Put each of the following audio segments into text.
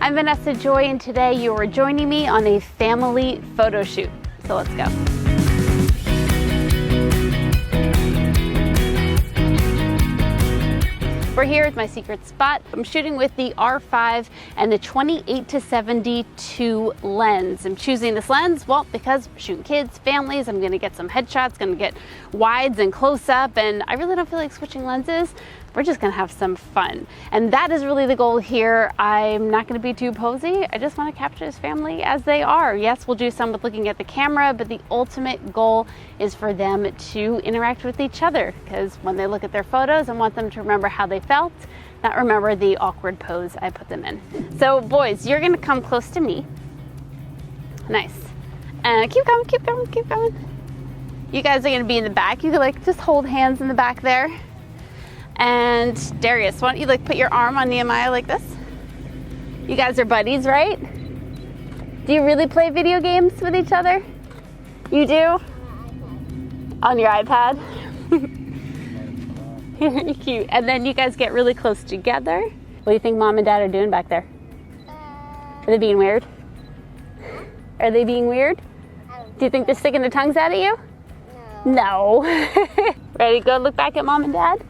I'm Vanessa Joy, and today you are joining me on a family photo shoot. So let's go. We're here at my secret spot. I'm shooting with the R5 and the 28-72 lens. I'm choosing this lens, well, because we're shooting kids, families, I'm gonna get some headshots, gonna get wides and close up, and I really don't feel like switching lenses. We're just gonna have some fun. And that is really the goal here. I'm not gonna be too posy. I just wanna capture this family as they are. Yes, we'll do some with looking at the camera, but the ultimate goal is for them to interact with each other, because when they look at their photos, I want them to remember how they felt, not remember the awkward pose I put them in. So boys, you're gonna come close to me. Nice. And keep going, keep going, keep going. You guys are gonna be in the back. You could like just hold hands in the back there. And Darius, why don't you like put your arm on Nehemiah like this? You guys are buddies, right? Do you really play video games with each other? You do? On your iPad? Cute. And then you guys get really close together. What do you think Mom and Dad are doing back there? Are they being weird? Are they being weird? Do you think they're sticking their tongues out at you? No. Ready to go look back at Mom and Dad?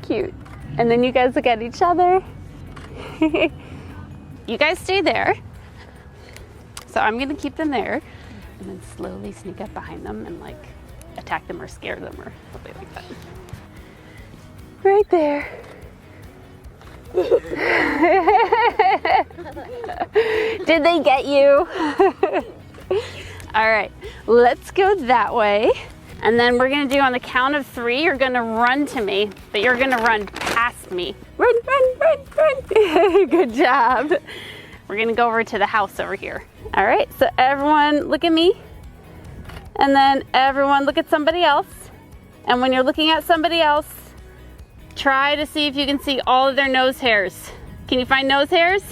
Cute. And then you guys look at each other. You guys stay there. So I'm gonna keep them there and then slowly sneak up behind them and like attack them or scare them or something like that. Right there. Did they get you? All right, let's go that way. And then we're gonna do on the count of 3, you're gonna run to me, but you're gonna run past me. Run, run, run, run. Good job. We're gonna go over to the house over here. All right, so everyone look at me. And then everyone look at somebody else. And when you're looking at somebody else, try to see if you can see all of their nose hairs. Can you find nose hairs?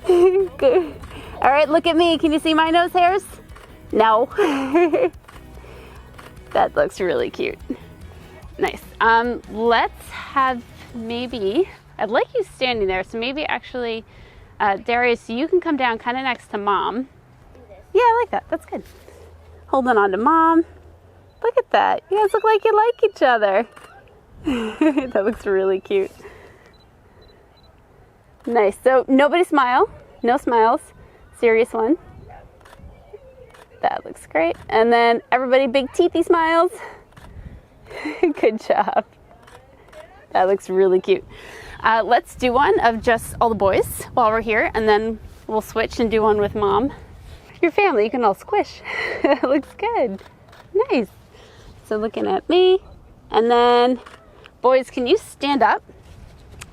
Good. All right, look at me. Can you see my nose hairs? No. That looks really cute. Nice. Let's have maybe, I'd like you standing there, so maybe actually, Darius, you can come down kind of next to Mom. Yeah, I like that. That's good. Holding on to Mom. Look at that. You guys look like you like each other. That looks really cute. Nice. So nobody smile. No smiles. Serious one. That looks great. And then everybody big teethy smiles. Good job. That looks really cute. Let's do one of just all the boys while we're here, and then we'll switch and do one with Mom. Your family, you can all squish. That looks good. Nice. So looking at me, and then boys, can you stand up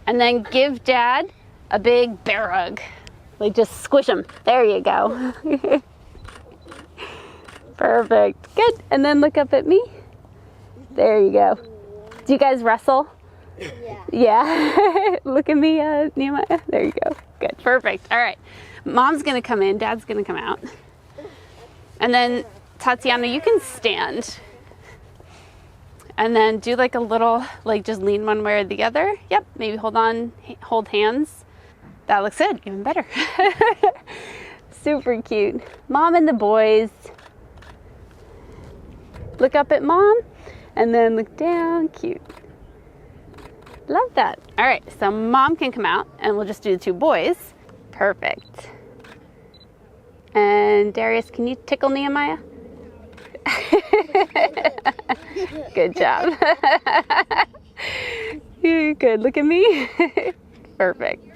and then give Dad a big bear hug? Like just squish him. There you go. Perfect. Good. And then look up at me. There you go. Do you guys wrestle? Yeah. Yeah. Look at me, Nehemiah. There you go. Good. Perfect. All right. Mom's going to come in. Dad's going to come out. And then, Tatiana, you can stand. And then do like a little, like just lean one way or the other. Yep. Maybe hold hands. That looks good. Even better. Super cute. Mom and the boys. Look up at Mom and then look down. Cute. Love that. All right, so Mom can come out and we'll just do the 2 boys. Perfect. And Darius, can you tickle Nehemiah? Good job. Good. Look at me. Perfect.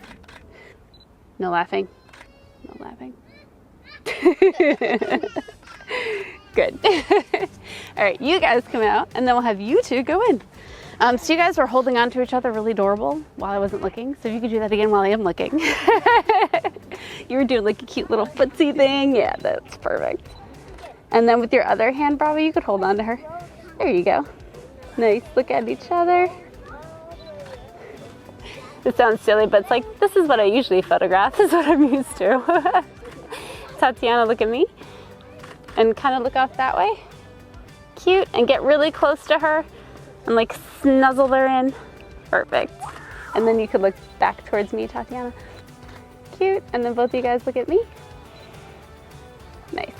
No laughing. No laughing. Good. All right, you guys come out, and then we'll have you 2 go in. So you guys were holding on to each other really adorable while I wasn't looking, so if you could do that again while I am looking. You were doing like a cute little footsie thing. Yeah, that's perfect. And then with your other hand, Bravo, you could hold on to her. There you go. Nice. Look at each other. It sounds silly, but it's like, this is what I usually photograph. This is what I'm used to. Tatiana, look at me. And kind of look off that way. Cute. And get really close to her and like snuzzle her in. Perfect. And then you could look back towards me, Tatiana. Cute. And then both of you guys look at me. Nice.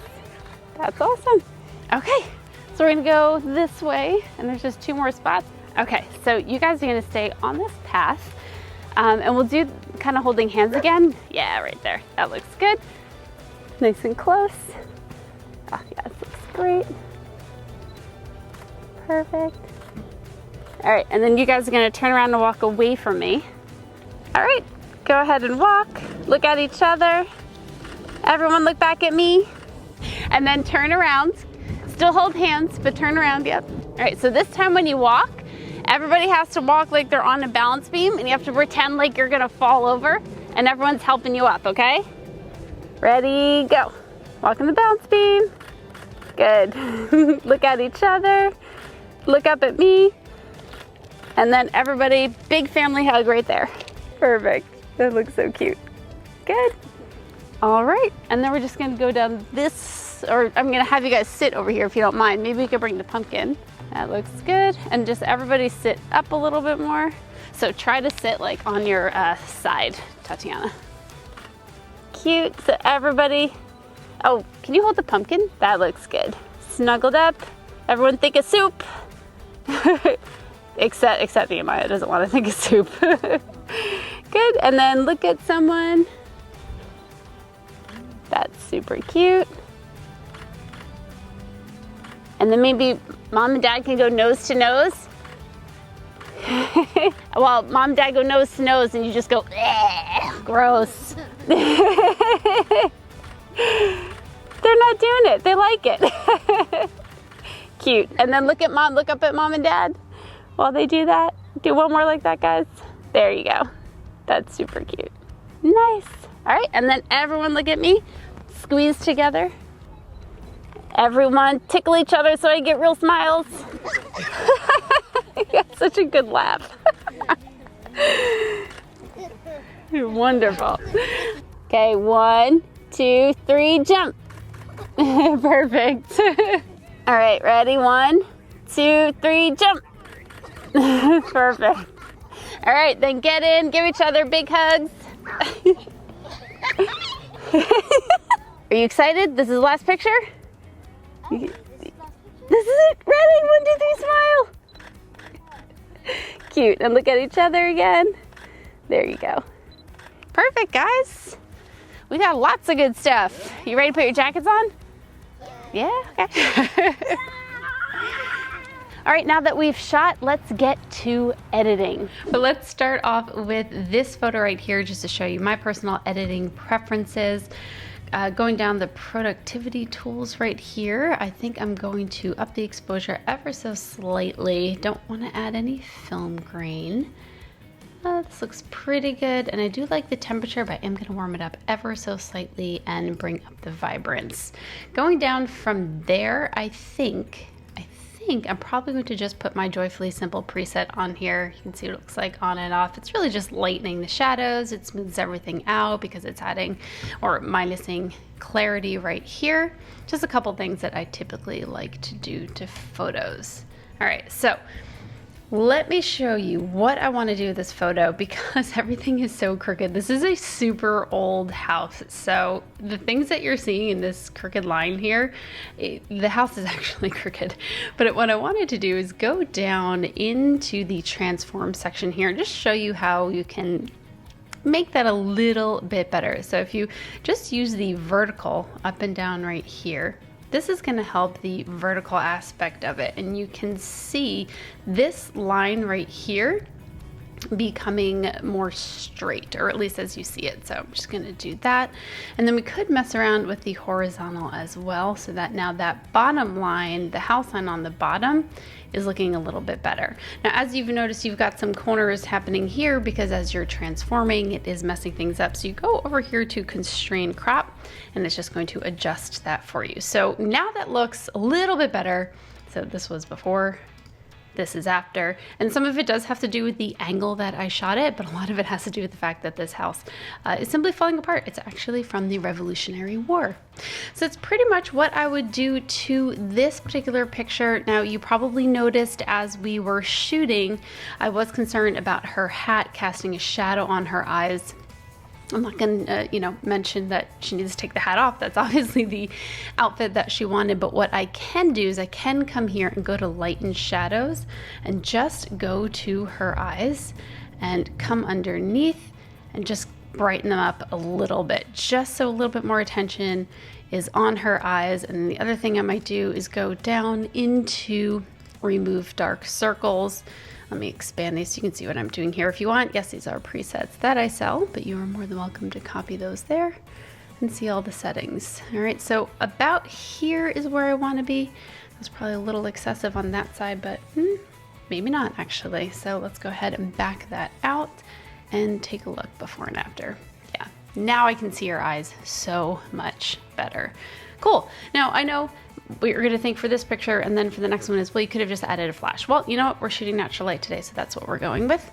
That's awesome. Okay, so we're gonna go this way, and there's just 2 more spots. Okay, so you guys are gonna stay on this path, and we'll do kind of holding hands again. Yeah, right there. That looks good. Nice and close. Oh, yeah, this looks great. Perfect. All right, and then you guys are gonna turn around and walk away from me. All right, go ahead and walk. Look at each other. Everyone look back at me. And then turn around. Still hold hands, but turn around, yep. All right, so this time when you walk, everybody has to walk like they're on a balance beam, and you have to pretend like you're gonna fall over, and everyone's helping you up, okay? Ready, go. Walk on the balance beam. Good. Look at each other. Look up at me. And then everybody, big family hug right there. Perfect. That looks so cute. Good. All right, and then we're just gonna go down this, or I'm gonna have you guys sit over here if you don't mind. Maybe we could bring the pumpkin. That looks good. And just everybody sit up a little bit more. So try to sit like on your side, Tatiana. Cute, so everybody, oh, can you hold the pumpkin? That looks good. Snuggled up, everyone think of soup. Except Nehemiah doesn't want to think of soup. Good, and then look at someone. That's super cute. And then maybe mom and dad can go nose to nose. Well, mom and dad go nose to nose and you just go, gross. They're not doing it, they like it. Cute. And then look up at mom and dad while they do that. Do one more like that, guys. There you go. That's super cute. Nice. All right, and then everyone look at me. Squeeze together. Everyone tickle each other so I get real smiles. You got such a good laugh. Wonderful. Okay, 1, 2, 3, jump. Perfect. All right, ready? 1, 2, 3, jump. Perfect. All right, then get in, give each other big hugs. Are you excited? This is the last picture? This is it. Ready? 1, 2, 3, smile. Cute. And look at each other again. There you go. Perfect, guys. We got lots of good stuff. You ready to put your jackets on? Yeah? Okay. All right, now that we've shot, let's get to editing. But let's start off with this photo right here just to show you my personal editing preferences. Going down the productivity tools right here, I think I'm going to up the exposure ever so slightly. Don't want to add any film grain. This looks pretty good, and I do like the temperature, but I am going to warm it up ever so slightly and bring up the vibrance. Going down from there, I think I'm probably going to just put my Joyfully Simple preset on here. You can see what it looks like on and off. It's really just lightening the shadows. It smooths everything out because it's adding or minusing clarity right here. Just a couple things that I typically like to do to photos. All right, so let me show you what I want to do with this photo because everything is so crooked. This is a super old house. So the things that you're seeing in this crooked line here, the house is actually crooked. But what I wanted to do is go down into the transform section here and just show you how you can make that a little bit better. So if you just use the vertical up and down right here, this is going to help the vertical aspect of it, and you can see this line right here becoming more straight, or at least as you see it. So I'm just going to do that, and then we could mess around with the horizontal as well, so that now that bottom line, the house line on the bottom, is looking a little bit better. Now, as you've noticed, you've got some corners happening here because as you're transforming, it is messing things up. So you go over here to constrain crop, and it's just going to adjust that for you. So now that looks a little bit better. So this was before this is after. And some of it does have to do with the angle that I shot it, but a lot of it has to do with the fact that this house is simply falling apart. It's actually from the Revolutionary War. So it's pretty much what I would do to this particular picture. Now, you probably noticed as we were shooting, I was concerned about her hat casting a shadow on her eyes. I'm not going to, mention that she needs to take the hat off. That's obviously the outfit that she wanted. But what I can do is I can come here and go to light and shadows and just go to her eyes and come underneath and just brighten them up a little bit, just so a little bit more attention is on her eyes. And the other thing I might do is go down into remove dark circles. Let me expand these so you can see what I'm doing here if you want. Yes, these are presets that I sell, but you are more than welcome to copy those there and see all the settings. All right, so about here is where I want to be. That's probably a little excessive on that side, but maybe not actually. So let's go ahead and back that out and take a look before and after. Yeah, now I can see her eyes so much better. Cool. Now I know what you're going to think for this picture, and then for the next one is, well, you could have just added a flash. Well, you know what? We're shooting natural light today, so that's what we're going with.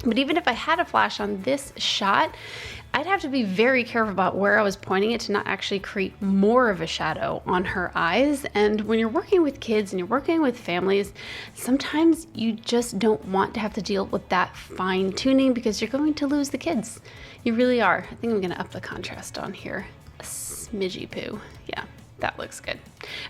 But even if I had a flash on this shot, I'd have to be very careful about where I was pointing it to not actually create more of a shadow on her eyes. And when you're working with kids and you're working with families, sometimes you just don't want to have to deal with that fine tuning because you're going to lose the kids. You really are. I think I'm going to up the contrast on here a smidgy poo. Yeah. That looks good.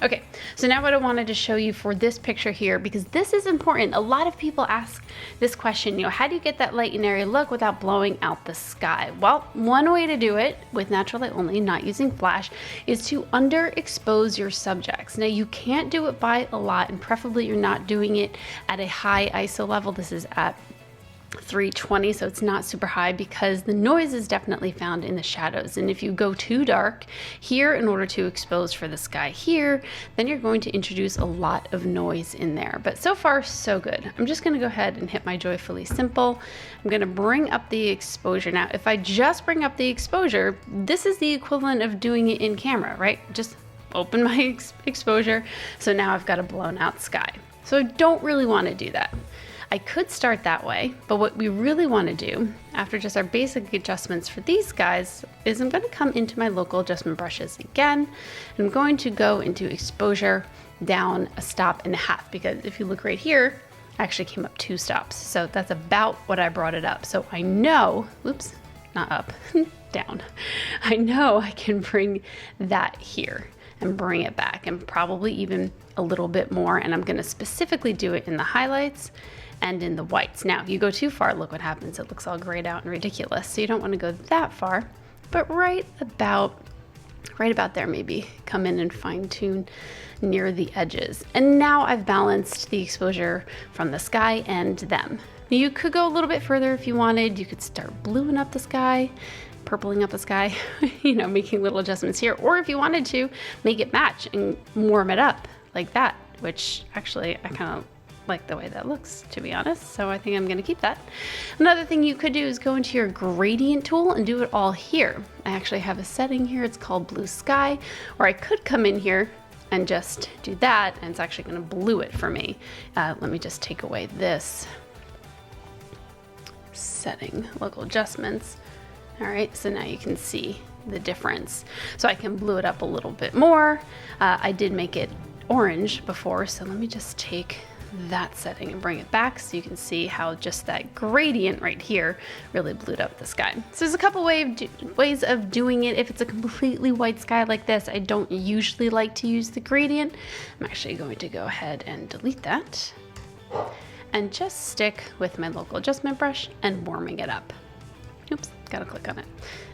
Okay, so now what I wanted to show you for this picture here, because this is important. A lot of people ask this question, how do you get that light and airy look without blowing out the sky? Well, one way to do it with natural light only, not using flash, is to underexpose your subjects. Now, you can't do it by a lot, and preferably you're not doing it at a high ISO level. This is at 320, so it's not super high because the noise is definitely found in the shadows. And if you go too dark here in order to expose for the sky here, then you're going to introduce a lot of noise in there. But so far, so good. I'm just going to go ahead and hit my joyfully simple. I'm going to bring up the exposure. Now, if I just bring up the exposure, this is the equivalent of doing it in camera, right? Just open my exposure. So now I've got a blown out sky. So I don't really want to do that. I could start that way, but what we really want to do after just our basic adjustments for these guys is I'm going to come into my local adjustment brushes again, and I'm going to go into exposure down a stop and a half, because if you look right here, I actually came up 2 stops. So that's about what I brought it up. So I know, oops, not up, down. I know I can bring that here and bring it back, and probably even a little bit more. And I'm going to specifically do it in the highlights and in the whites. Now, if you go too far, look what happens. It looks all grayed out and ridiculous. So you don't want to go that far, but right about there, maybe come in and fine tune near the edges. And now I've balanced the exposure from the sky and them. You could go a little bit further if you wanted. You could start bluing up the sky, purpling up the sky, making little adjustments here. Or if you wanted to, make it match and warm it up like that, which actually I kind of like the way that looks, to be honest. So I think I'm going to keep that. Another thing you could do is go into your gradient tool and do it all here. I actually have a setting here. It's called blue sky, or I could come in here and just do that, and it's actually going to blue it for me. Let me just take away this setting, local adjustments. All right, so now you can see the difference. So I can blue it up a little bit more. I did make it orange before, so let me just take that setting and bring it back so you can see how just that gradient right here really blued up the sky. So there's a couple ways of doing it. If it's a completely white sky like this, I don't usually like to use the gradient. I'm actually going to go ahead and delete that and just stick with my local adjustment brush and warming it up. Oops, gotta click on it.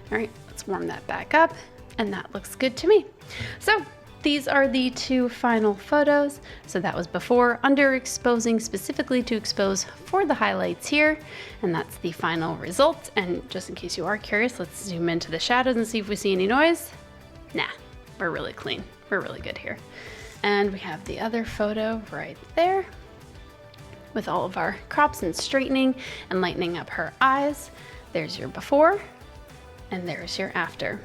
All right, let's warm that back up, and that looks good to me. So these are the 2 final photos. So that was before, underexposing specifically to expose for the highlights here, and that's the final result. And just in case you are curious, let's zoom into the shadows and see if we see any noise. Nah, we're really clean. We're really good here. And we have the other photo right there with all of our crops and straightening and lightening up her eyes. There's your before, and there's your after.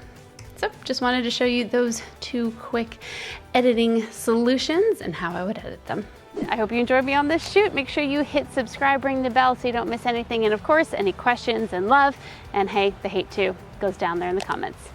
So just wanted to show you those 2 quick editing solutions and how I would edit them. I hope you enjoyed me on this shoot. Make sure you hit subscribe, ring the bell so you don't miss anything. And of course, any questions and love, and hey, the hate too, goes down there in the comments.